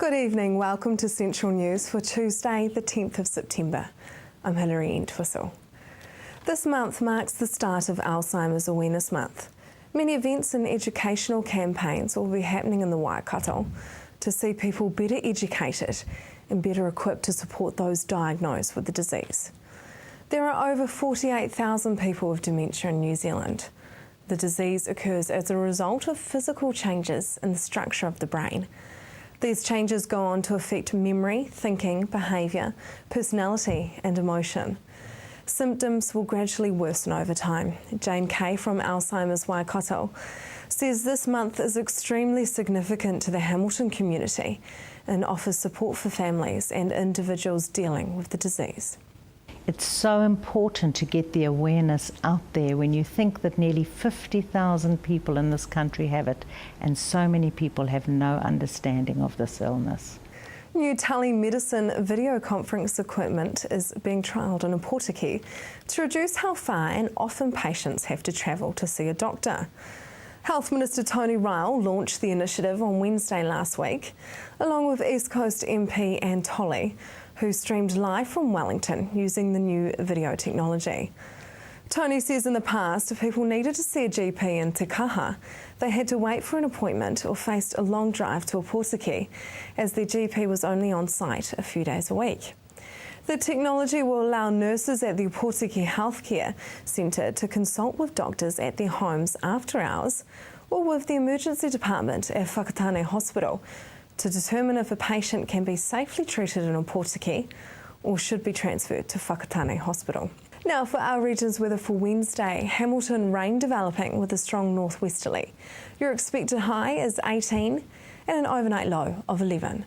Good evening, welcome to Central News for Tuesday the 10th of September. I'm Hilary Entwistle. This month marks the start of Alzheimer's Awareness Month. Many events and educational campaigns will be happening in the Waikato to see people better educated and better equipped to support those diagnosed with the disease. There are over 48,000 people with dementia in New Zealand. The disease occurs as a result of physical changes in the structure of the brain. These changes go on to affect memory, thinking, behaviour, personality and emotion. Symptoms will gradually worsen over time. Jane Kay from Alzheimer's Waikato says this month is extremely significant to the Hamilton community and offers support for families and individuals dealing with the disease. It's so important to get the awareness out there when you think that nearly 50,000 people in this country have it and so many people have no understanding of this illness. New telemedicine video conference equipment is being trialled in Opotiki to reduce how far and often patients have to travel to see a doctor. Health Minister Tony Ryall launched the initiative on Wednesday last week, along with East Coast MP Anne Tolley, who streamed live from Wellington using the new video technology. Tony says in the past, if people needed to see a GP in Te Kaha, they had to wait for an appointment or faced a long drive to Opotiki, as their GP was only on site a few days a week. The technology will allow nurses at the Opotiki Healthcare Centre to consult with doctors at their homes after hours or with the emergency department at Whakatane Hospital to determine if a patient can be safely treated in Opotiki or should be transferred to Whakatane Hospital. Now for our region's weather for Wednesday, Hamilton rain developing with a strong northwesterly. Your expected high is 18 and an overnight low of 11.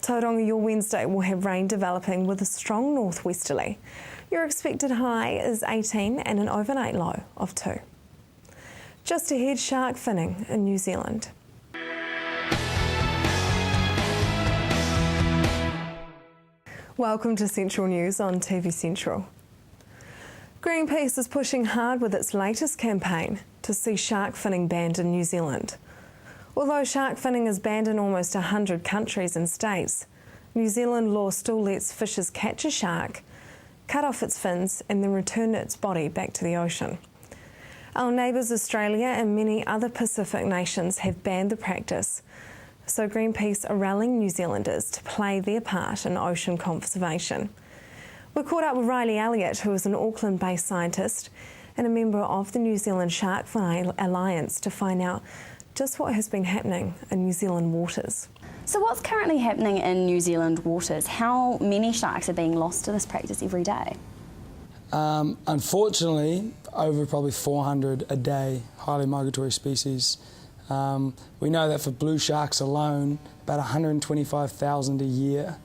Tauranga, your Wednesday will have rain developing with a strong northwesterly. Your expected high is 18 and an overnight low of 2. Just ahead, shark finning in New Zealand. Welcome to Central News on TV Central. Greenpeace is pushing hard with its latest campaign to see shark finning banned in New Zealand. Although shark finning is banned in almost 100 countries and states, New Zealand law still lets fishers catch a shark, cut off its fins and then return its body back to the ocean. Our neighbours Australia and many other Pacific nations have banned the practice, so Greenpeace are rallying New Zealanders to play their part in ocean conservation. We caught up with Riley Elliott, who is an Auckland-based scientist and a member of the New Zealand Shark Finning Alliance, to find out just what has been happening in New Zealand waters. So what's currently happening in New Zealand waters? How many sharks are being lost to this practice every day? Unfortunately, over probably 400 a day, highly migratory species. We know that for blue sharks alone, about 125,000 a year.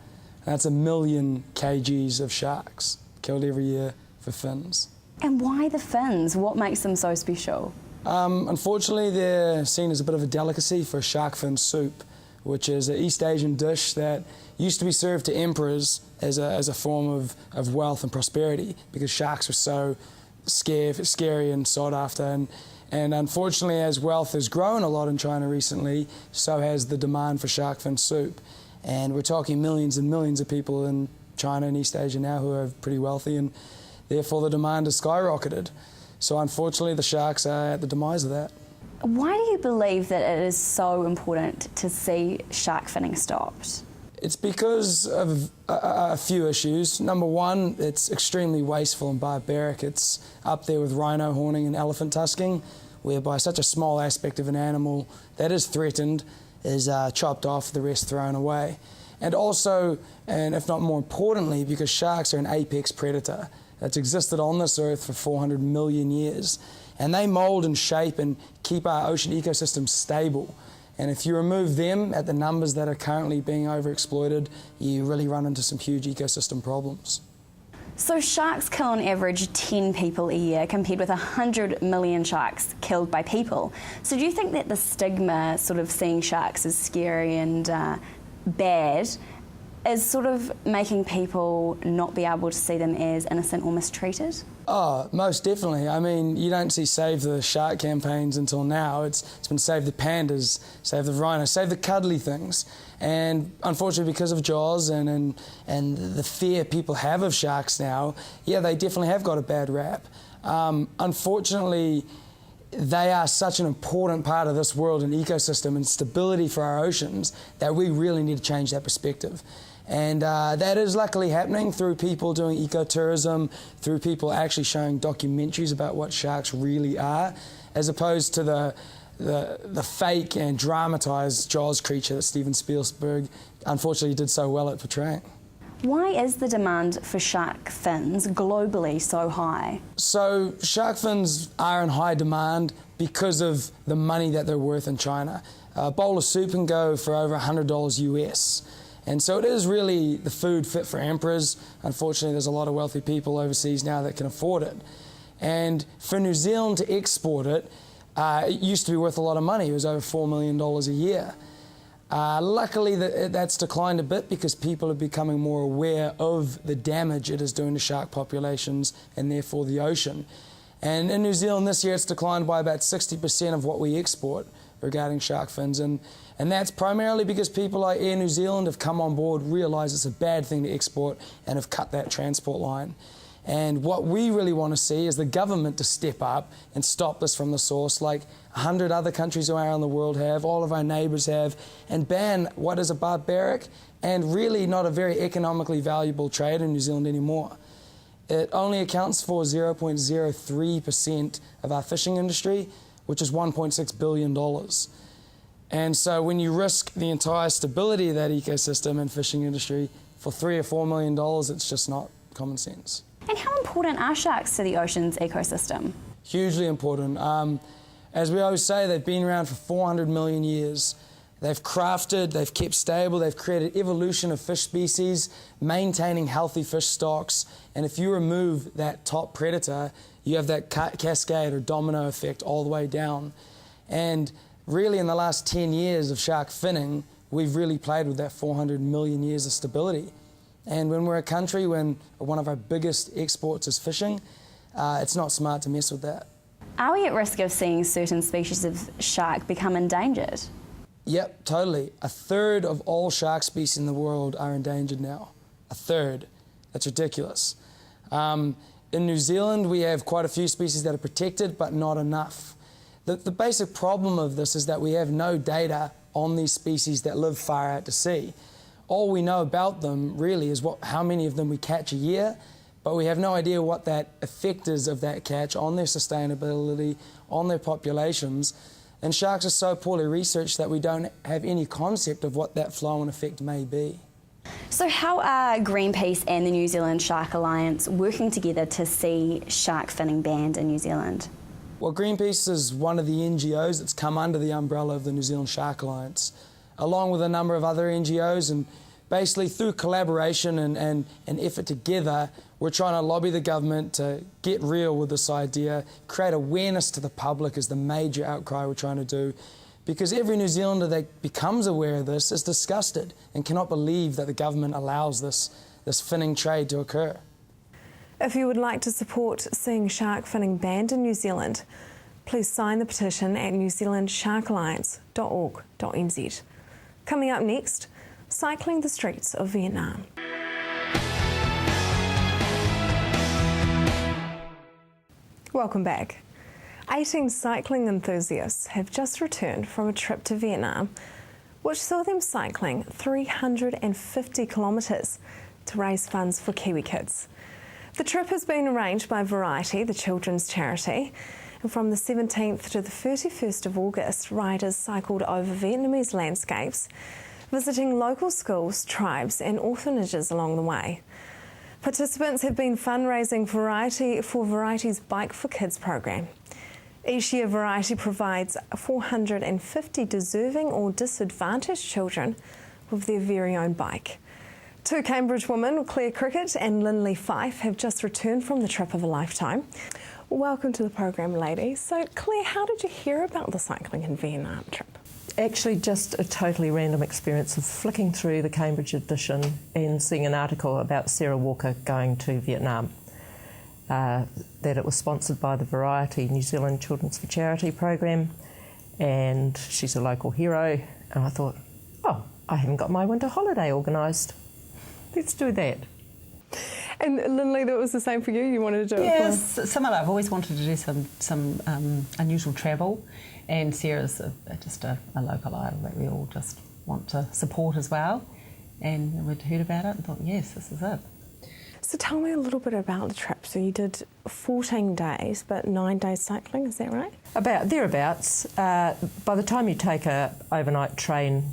That's 1 million kgs of sharks killed every year for fins. And why the fins? What makes them so special? Unfortunately, they're seen as a bit of a delicacy for shark fin soup, which is an East Asian dish that used to be served to emperors as a form of wealth and prosperity, because sharks were so scary and sought after. And unfortunately, as wealth has grown a lot in China recently, so has the demand for shark fin soup. And we're talking millions and millions of people in China and East Asia now who are pretty wealthy, and therefore the demand has skyrocketed. So unfortunately, the sharks are at the demise of that. Why do you believe that it is so important to see shark finning stopped? It's because of a few issues. Number one, it's extremely wasteful and barbaric. It's up there with rhino horning and elephant tusking, whereby such a small aspect of an animal that is threatened is chopped off, the rest thrown away. And also, and if not more importantly, because sharks are an apex predator that's existed on this earth for 400 million years. And they mould and shape and keep our ocean ecosystem stable. And if you remove them at the numbers that are currently being overexploited, you really run into some huge ecosystem problems. So sharks kill on average 10 people a year compared with 100 million sharks killed by people. So do you think that the stigma, sort of seeing sharks as scary and bad, is sort of making people not be able to see them as innocent or mistreated? Oh, most definitely. I mean, you don't see Save the Shark campaigns until now. It's been Save the Pandas, Save the Rhino, Save the cuddly things. And unfortunately, because of Jaws and the fear people have of sharks now, yeah, they definitely have got a bad rap. Unfortunately, they are such an important part of this world and ecosystem and stability for our oceans that we really need to change that perspective. And that is luckily happening through people doing ecotourism, through people actually showing documentaries about what sharks really are, as opposed to the fake and dramatised Jaws creature that Steven Spielberg unfortunately did so well at portraying. Why is the demand for shark fins globally so high? So shark fins are in high demand because of the money that they're worth in China. A bowl of soup can go for over $100 US. And so it is really the food fit for emperors. Unfortunately, there's a lot of wealthy people overseas now that can afford it. And for New Zealand to export it, it used to be worth a lot of money. It was over $4 million a year. Luckily, that's declined a bit because people are becoming more aware of the damage it is doing to shark populations and therefore the ocean. And in New Zealand this year, it's declined by about 60% of what we export regarding shark fins. And that's primarily because people like Air New Zealand have come on board, realised it's a bad thing to export, and have cut that transport line. And what we really want to see is the government to step up and stop this from the source, like 100 other countries around the world have, all of our neighbours have, and ban what is a barbaric and really not a very economically valuable trade in New Zealand anymore. It only accounts for 0.03% of our fishing industry, which is $1.6 billion. And so when you risk the entire stability of that ecosystem and fishing industry for $3 or $4 million, it's just not common sense. And how important are sharks to the ocean's ecosystem? Hugely important. As we always say, they've been around for 400 million years. They've crafted, they've kept stable, they've created evolution of fish species, maintaining healthy fish stocks. And if you remove that top predator, you have that cascade or domino effect all the way down. And really in the last 10 years of shark finning, we've really played with that 400 million years of stability. And when we're a country, when one of our biggest exports is fishing, it's not smart to mess with that. Are we at risk of seeing certain species of shark become endangered? Yep, totally. A third of all shark species in the world are endangered now. A third. That's ridiculous. In New Zealand, we have quite a few species that are protected, but not enough. The basic problem of this is that we have no data on these species that live far out to sea. All we know about them really is how many of them we catch a year, but we have no idea what that effect is of that catch on their sustainability, on their populations. And sharks are so poorly researched that we don't have any concept of what that flow and effect may be. So how are Greenpeace and the New Zealand Shark Alliance working together to see shark finning banned in New Zealand? Well, Greenpeace is one of the NGOs that's come under the umbrella of the New Zealand Shark Alliance, along with a number of other NGOs, and basically through collaboration and effort together, we're trying to lobby the government to get real with this idea, create awareness to the public is the major outcry we're trying to do, because every New Zealander that becomes aware of this is disgusted and cannot believe that the government allows this finning trade to occur. If you would like to support seeing shark finning banned in New Zealand, please sign the petition at newzealandsharkalliance.org.nz. Coming up next, cycling the streets of Vietnam. Welcome back. 18 cycling enthusiasts have just returned from a trip to Vietnam, which saw them cycling 350 kilometres to raise funds for Kiwi kids. The trip has been arranged by Variety, the children's charity, and from the 17th to the 31st of August, riders cycled over Vietnamese landscapes, visiting local schools, tribes and orphanages along the way. Participants have been fundraising for Variety's Bike for Kids program. Each year, Variety provides 450 deserving or disadvantaged children with their very own bike. Two Cambridge women, Claire Cricket and Lindley Fife, have just returned from the trip of a lifetime. Welcome to the program, ladies. So, Claire, how did you hear about the Cycling in Vietnam trip? Actually, just a totally random experience of flicking through the Cambridge edition and seeing an article about Sarah Walker going to Vietnam. That it was sponsored by the Variety New Zealand Children's for Charity program, and she's a local hero. And I thought, oh, I haven't got my winter holiday organised. Let's do that. And Lindley, that was the same for you? You wanted to do it? Yes, similar. I've always wanted to do some unusual travel, and Sarah's just a local idol that we all just want to support as well. And we'd heard about it and thought, yes, this is it. So tell me a little bit about the trip. So you did 14 days, but 9 days cycling, is that right? About thereabouts. By the time you take a overnight train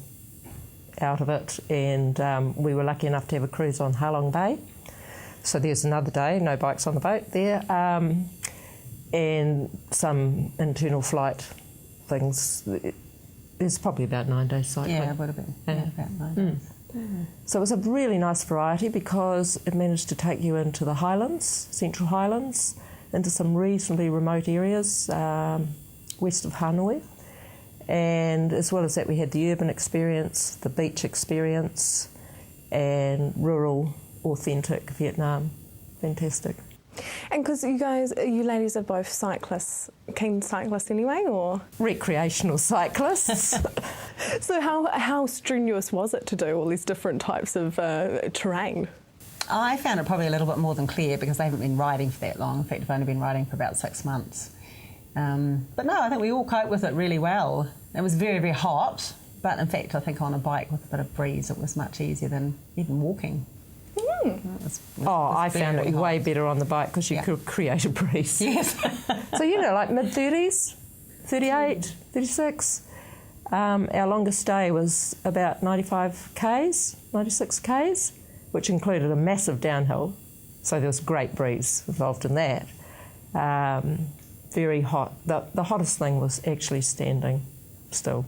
out of it, and we were lucky enough to have a cruise on Halong Bay. So there's another day, no bikes on the boat there, and some internal flight things. There's probably about 9 days cycling. Yeah, it would have been about 9 days. So it was a really nice variety because it managed to take you into the Highlands, Central Highlands, into some reasonably remote areas west of Hanoi. And as well as that, we had the urban experience, the beach experience, and rural, authentic Vietnam. Fantastic. And because you ladies are both cyclists, keen cyclists anyway, or? Recreational cyclists. So how strenuous was it to do all these different types of terrain? I found it probably a little bit more than Claire because I haven't been riding for that long. In fact, I've only been riding for about 6 months. But no, I think we all coped with it really well. It was very, very hot, but in fact, I think on a bike with a bit of breeze, it was much easier than even walking. I found it way better on the bike because you could create a breeze. Yes. So, like mid-30s, 38, 36. Our longest day was about 95 k's, 96 k's, which included a massive downhill. So there was great breeze involved in that. Very hot. The hottest thing was actually standing still.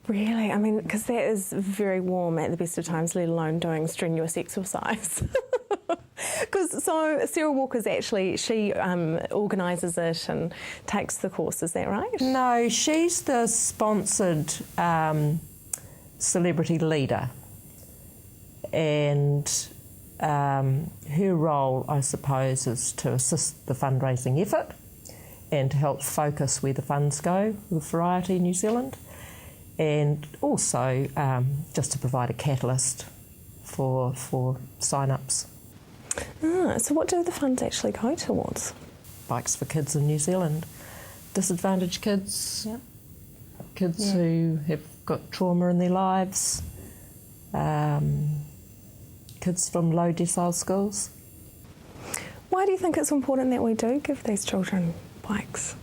Really? I mean, because that is very warm at the best of times, let alone doing strenuous exercise. So Sarah Walker's actually, she organises it and takes the course, is that right? No, she's the sponsored celebrity leader. And her role, I suppose, is to assist the fundraising effort and to help focus where the funds go with Variety New Zealand. And also just to provide a catalyst for sign-ups. So what do the funds actually go towards? Bikes for kids in New Zealand. Disadvantaged kids, kids who have got trauma in their lives, kids from low decile schools. Why do you think it's important that we do give these children bikes?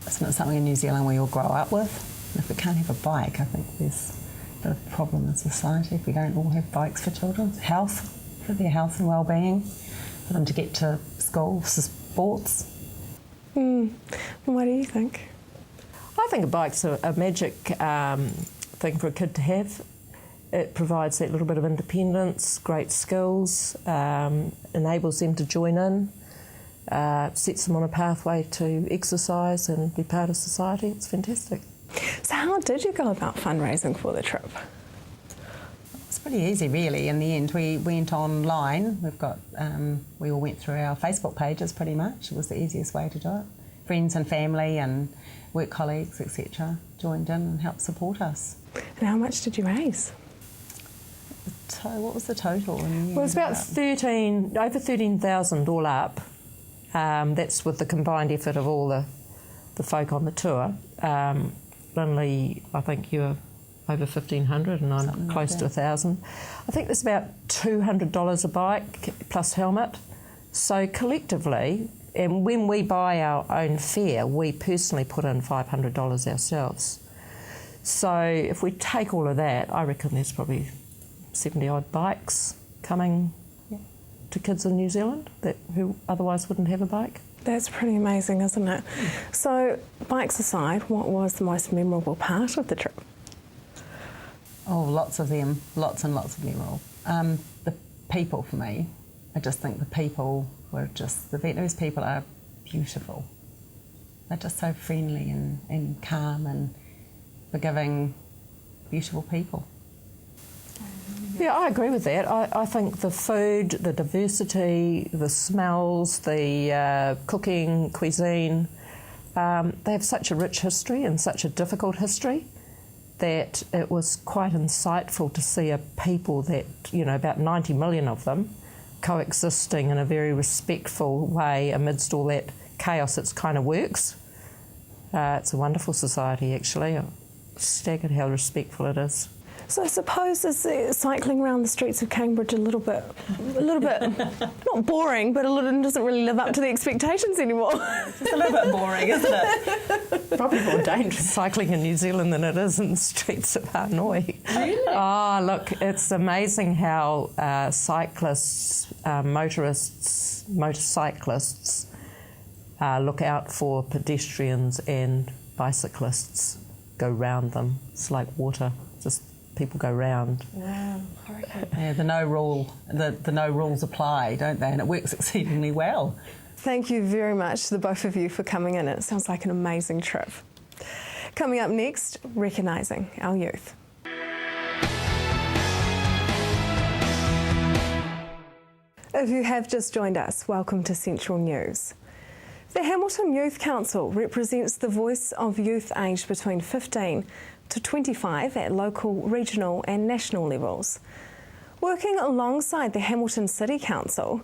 It's not something in New Zealand we all grow up with. If we can't have a bike, I think there's a bit of a problem in society if we don't all have bikes for children's health, for their health and well-being, for them to get to school, sports. What do you think? I think a bike's a magic thing for a kid to have. It provides that little bit of independence, great skills, enables them to join in, sets them on a pathway to exercise and be part of society. It's fantastic. So how did you go about fundraising for the trip? It's pretty easy, really. In the end, we went online. We all went through our Facebook pages pretty much. It was the easiest way to do it. Friends and family and work colleagues, etc., joined in and helped support us. And how much did you raise? What was the total? In the end? Well, it was about over 13,000 all up. That's with the combined effort of all the folk on the tour. Lindley, I think you're over 1,500 and I'm Something close like to 1,000. I think there's about $200 a bike plus helmet. So collectively, and when we buy our own fare, we personally put in $500 ourselves. So if we take all of that, I reckon there's probably 70 odd bikes coming to kids in New Zealand who otherwise wouldn't have a bike. That's pretty amazing, isn't it? So, bikes aside, what was the most memorable part of the trip? Oh, lots of them, lots and lots of memorable. The people for me, I just think the people were just, the Vietnamese people are beautiful. They're just so friendly and calm and forgiving, beautiful people. Yeah, I agree with that. I think the food, the diversity, the smells, the cooking, cuisine, they have such a rich history and such a difficult history that it was quite insightful to see a people that, about 90 million of them, coexisting in a very respectful way amidst all that chaos. It kind of works. It's a wonderful society, actually. I'm staggered how respectful it is. So I suppose is cycling around the streets of Cambridge a little bit not boring, but doesn't really live up to the expectations anymore. It's a little bit boring, isn't it? Probably more dangerous cycling in New Zealand than it is in the streets of Hanoi. Really? Oh, look, it's amazing how cyclists, motorcyclists look out for pedestrians and bicyclists go round them. It's like water, just people go round. Wow. Yeah, the no rules apply, don't they? And it works exceedingly well. Thank you very much to the both of you for coming in. It sounds like an amazing trip. Coming up next, recognising our youth. If you have just joined us, welcome to Central News. The Hamilton Youth Council represents the voice of youth aged between 15 to 25 at local, regional and national levels. Working alongside the Hamilton City Council,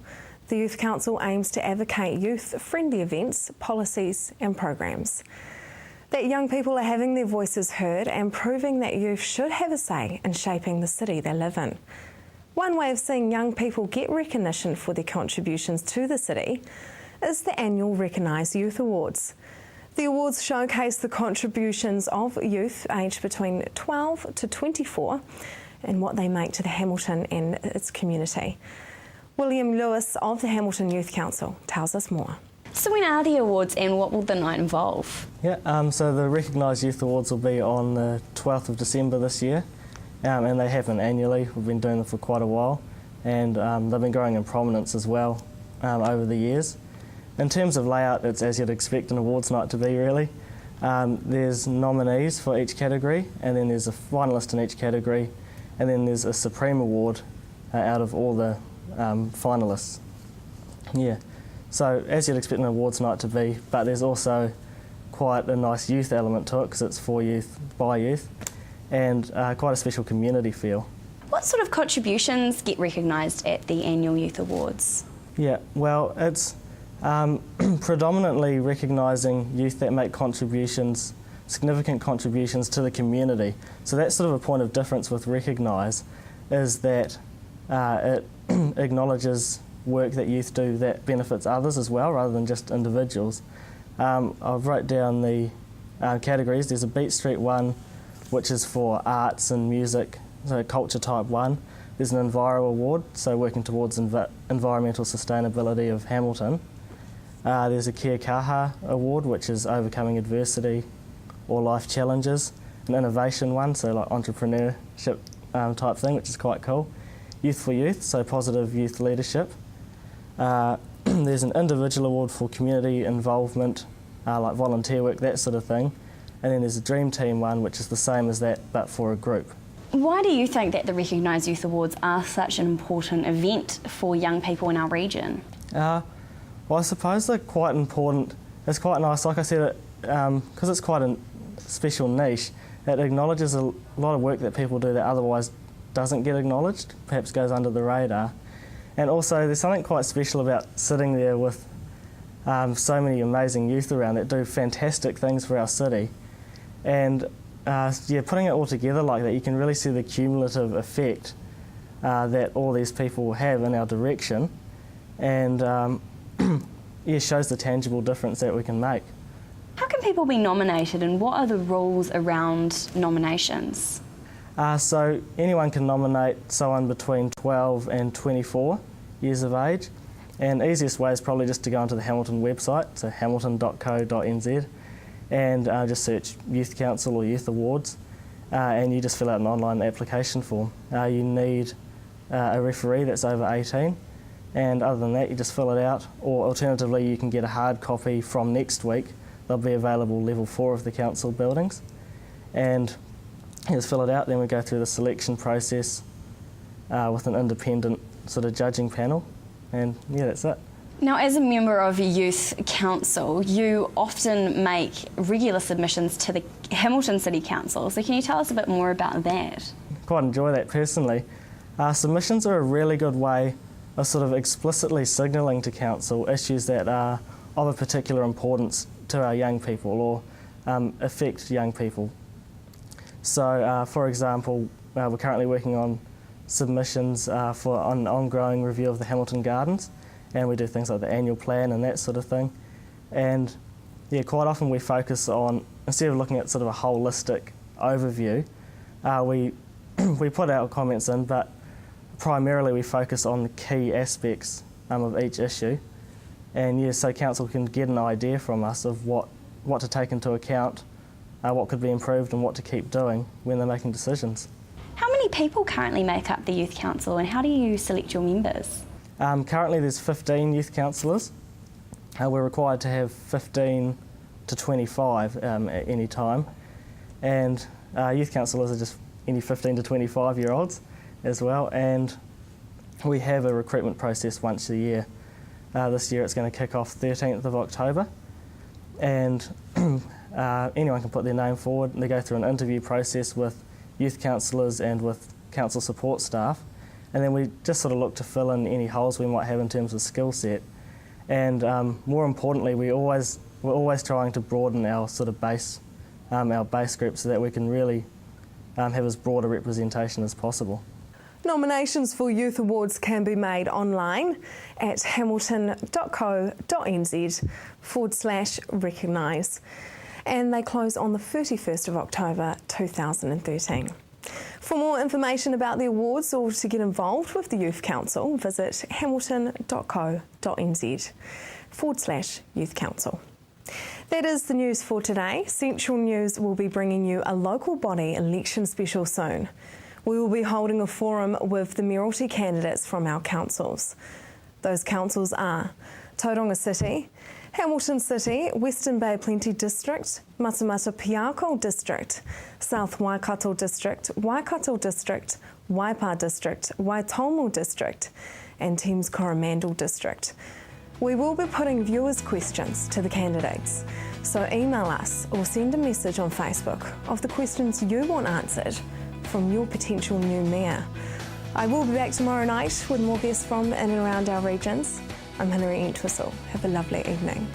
the Youth Council aims to advocate youth-friendly events, policies and programs. That young people are having their voices heard and proving that youth should have a say in shaping the city they live in. One way of seeing young people get recognition for their contributions to the city is the annual Recognise Youth Awards. The awards showcase the contributions of youth aged between 12 to 24 and what they make to the Hamilton and its community. William Lewis of the Hamilton Youth Council tells us more. So when are the awards and what will the night involve? Yeah, so the Recognise Youth Awards will be on the 12th of December this year, and they happen annually. We've been doing them for quite a while, and they've been growing in prominence as well over the years. In terms of layout, it's as you'd expect an awards night to be, really. There's nominees for each category, and then there's a finalist in each category, and then there's a Supreme Award out of all the finalists. Yeah, so as you'd expect an awards night to be, but there's also quite a nice youth element to it because it's for youth, by youth, and quite a special community feel. What sort of contributions get recognised at the annual Youth Awards? Yeah, well, it's predominantly recognising youth that make contributions, significant contributions to the community. So that's sort of a point of difference with Recognise, is that it acknowledges work that youth do that benefits others as well, rather than just individuals. I've wrote down the categories. There's a Beat Street one, which is for arts and music, so culture type one. There's an Enviro Award, so working towards environmental sustainability of Hamilton. There's a Kia Kaha Award, which is overcoming adversity or life challenges. An innovation one, so like entrepreneurship type thing, which is quite cool. Youth for Youth, so positive youth leadership. There's an individual award for community involvement, like volunteer work, that sort of thing. And then there's a Dream Team one, which is the same as that, but for a group. Why do you think that the Recognise Youth Awards are such an important event for young people in our region? Well, I suppose they're quite important. It's quite nice, like I said, because it's quite a special niche, it acknowledges a lot of work that people do that otherwise doesn't get acknowledged, perhaps goes under the radar. And also there's something quite special about sitting there with so many amazing youth around that do fantastic things for our city. And putting it all together like that, you can really see the cumulative effect that all these people have in our direction. And shows the tangible difference that we can make. How can people be nominated and what are the rules around nominations? So anyone can nominate someone between 12 and 24 years of age, and the easiest way is probably just to go onto the Hamilton website, so hamilton.co.nz, and just search Youth Council or Youth Awards, and you just fill out an online application form. You need a referee that's over 18, And other than that, you just fill it out, or alternatively you can get a hard copy from next week. They'll be available level 4 of the council buildings. And you just fill it out, then we go through the selection process with an independent sort of judging panel, and yeah, that's it. Now, as a member of Youth Council, you often make regular submissions to the Hamilton City Council, so can you tell us a bit more about that? Quite enjoy that personally. Submissions are a really good way of sort of explicitly signalling to council issues that are of a particular importance to our young people or affect young people. So, for example, we're currently working on submissions for an ongoing review of the Hamilton Gardens, and we do things like the annual plan and that sort of thing. And yeah, quite often we focus on, instead of looking at sort of a holistic overview, we put our comments in, but primarily we focus on the key aspects of each issue. And yeah, so council can get an idea from us of what to take into account, what could be improved and what to keep doing when they're making decisions. How many people currently make up the Youth Council, and how do you select your members? Currently there's 15 youth councillors. We're required to have 15 to 25 at any time. And youth councillors are just any 15 to 25 year olds as well. And we have a recruitment process once a year. This year it's going to kick off 13th of October. And anyone can put their name forward. They go through an interview process with youth councillors and with council support staff. And then we just sort of look to fill in any holes we might have in terms of skill set. And more importantly, we're always trying to broaden our sort of base group so that we can really have as broad a representation as possible. Nominations for Youth Awards can be made online at hamilton.co.nz/recognise, and they close on the 31st of October 2013. For more information about the awards or to get involved with the Youth Council, visit hamilton.co.nz/Youth Council. That is the news for today. Central News will be bringing you a local body election special soon. We will be holding a forum with the mayoralty candidates from our councils. Those councils are Tauranga City, Hamilton City, Western Bay Plenty District, Matamata Piako District, South Waikato District, Waikato District, Waipa District, Waitomo District, and Thames Coromandel District. We will be putting viewers' questions to the candidates, so email us or send a message on Facebook of the questions you want answered from your potential new mayor. I will be back tomorrow night with more guests from in and around our regions. I'm Hilary Entwistle. Have a lovely evening.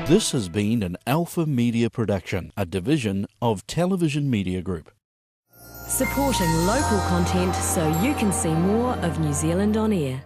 This has been an Alpha Media production, a division of Television Media Group. Supporting local content so you can see more of New Zealand on air.